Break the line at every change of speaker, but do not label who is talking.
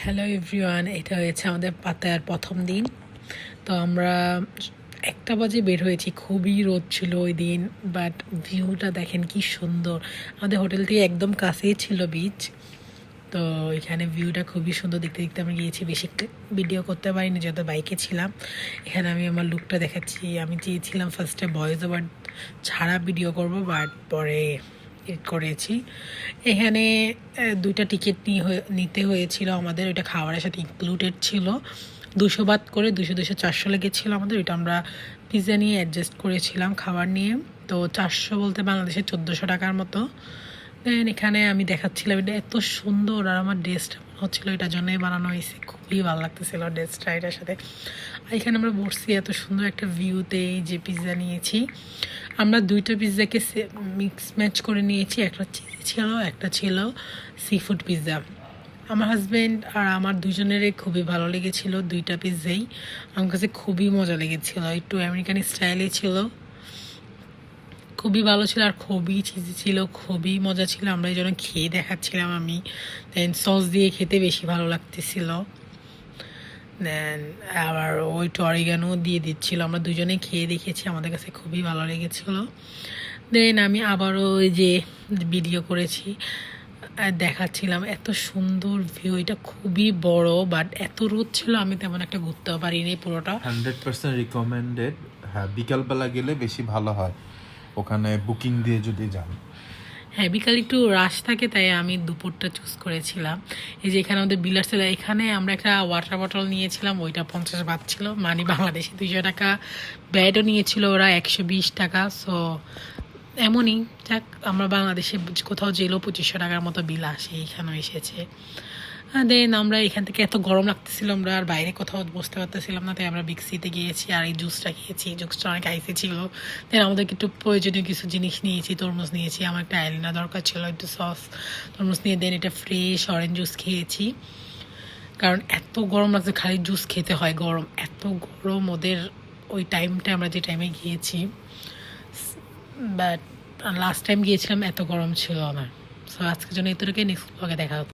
Hello everyone, এটা হয়েছে আমাদের পাতায়ার প্রথম দিন। তো আমরা 1টা বাজে বের হয়েছি, খুবই রোদ ছিল ওই দিন, বাট ভিউটা দেখেন কি সুন্দর। আমাদের হোটেল থেকে একদম কাছেই ছিল বিচ। তো এখানে ভিউটা খুবই সুন্দর, দেখতে দেখতে আমরা গিয়েছি। বেশি ভিডিও করতে পারিনি যেহেতু বাইকে ছিলাম। এখানে আমি আমার লুকটা দেখাচ্ছি। আমি চেয়েছিলাম ফার্স্টে ভয়েস ওভার ছাড়া ভিডিও করব, বাট পরে করেছি। এখানে 2টা টিকিট নিতে হয়েছিল আমাদের, ওইটা খাবারের সাথে ইনক্লুডেড ছিল। 200 বাত করে 200 400 লেগেছিলো আমাদের। ওইটা আমরা পিৎজা নিয়ে অ্যাডজাস্ট করেছিলাম খাবার নিয়ে। তো 400 বলতে বাংলাদেশে 1400 টাকার মতো। দেন এখানে আমি দেখাচ্ছিলাম, এটা এত সুন্দর, আর আমার ড্রেসটা হচ্ছিল এটার জন্যই বানানো হয়েছে। খুবই ভালো লাগতেছিল ড্রেসটা এটার সাথে। আর এখানে আমরা বসছি এত সুন্দর একটা ভিউতে, যে পিৎজা নিয়েছি আমরা 2টা পিৎজাকে মিক্স ম্যাচ করে নিয়েছি। একটা চিজ ছিল, একটা ছিল সি ফুড পিৎজা। আমার হাজব্যান্ড আর আমার দুজনেরই খুবই ভালো লেগেছিল 2টা পিৎজাই। আমার কাছে খুবই মজা লেগেছিল, একটু আমেরিকান স্টাইলে ছিল, খুবই ভালো ছিল আর খুবই চিজি ছিল, খুবই মজা ছিল। আমরা এই জন্য খেয়ে দেখাচ্ছিলাম আমি। দেন সস দিয়ে খেতে বেশি ভালো লাগতেছিল। দেন আবার ওই অরিগানো দিয়ে দিচ্ছিল। আমরা দুজনে খেয়ে দেখেছি, আমাদের কাছে খুবই ভালো লেগেছিল। দেন আমি আবারও ওই যে ভিডিও করেছি আর দেখাচ্ছিলাম এত সুন্দর ভিউ। এটা খুবই বড়, বাট এত রোদ ছিল আমি তেমন একটা ঘুরতেও পারিনি পুরোটা।
100% রিকমেন্ডেড। হ্যাঁ, বিকালবেলা গেলে বেশি ভালো হয় ওখানে বুকিং দিয়ে যদি যান।
হ্যাঁ, বিকাল একটু রাশ থাকে, তাই আমি দুপুরটা চুজ করেছিলাম। এই যে এখানে আমাদের বিলার ছিল, এখানে আমরা একটা ওয়াটার বটল নিয়েছিলাম, ওইটা 50 বাত ছিল, মানে বাংলাদেশে 200 টাকা। ব্যাডও নিয়েছিল ওরা 120 টাকা। সো এমনই যাক, আমরা বাংলাদেশে কোথাও জেলেও 2500 টাকার মতো বিল আসে, এখানেও এসেছে। দেন আমরা এখান থেকে এত গরম লাগতেছিল, আমরা আর বাইরে কোথাও বসতে পারতেছিলাম না, তাই আমরা বিগ সিতে গিয়েছি আর এই জুসটা খেয়েছি। জুসটা অনেক আইসি ছিল। দেন আমাদেরকে একটু প্রয়োজনীয় কিছু জিনিস নিয়েছি, তরমুজ নিয়েছি, আমার একটা আইলিনা দরকার ছিল, একটু সস, তরমুজ নিয়ে দেন এটা ফ্রেশ অরেঞ্জ জুস খেয়েছি। কারণ এত গরম লাগছে, খালি জুস খেতে হয়, গরম এত গরম ওদের ওই টাইমটা, আমরা যে টাইমে গিয়েছি। বাট লাস্ট টাইম গিয়েছিলাম এত গরম ছিল না। সো আজকের জন্য এতটুকুই, নেক্সট ব্লগে দেখা হবে।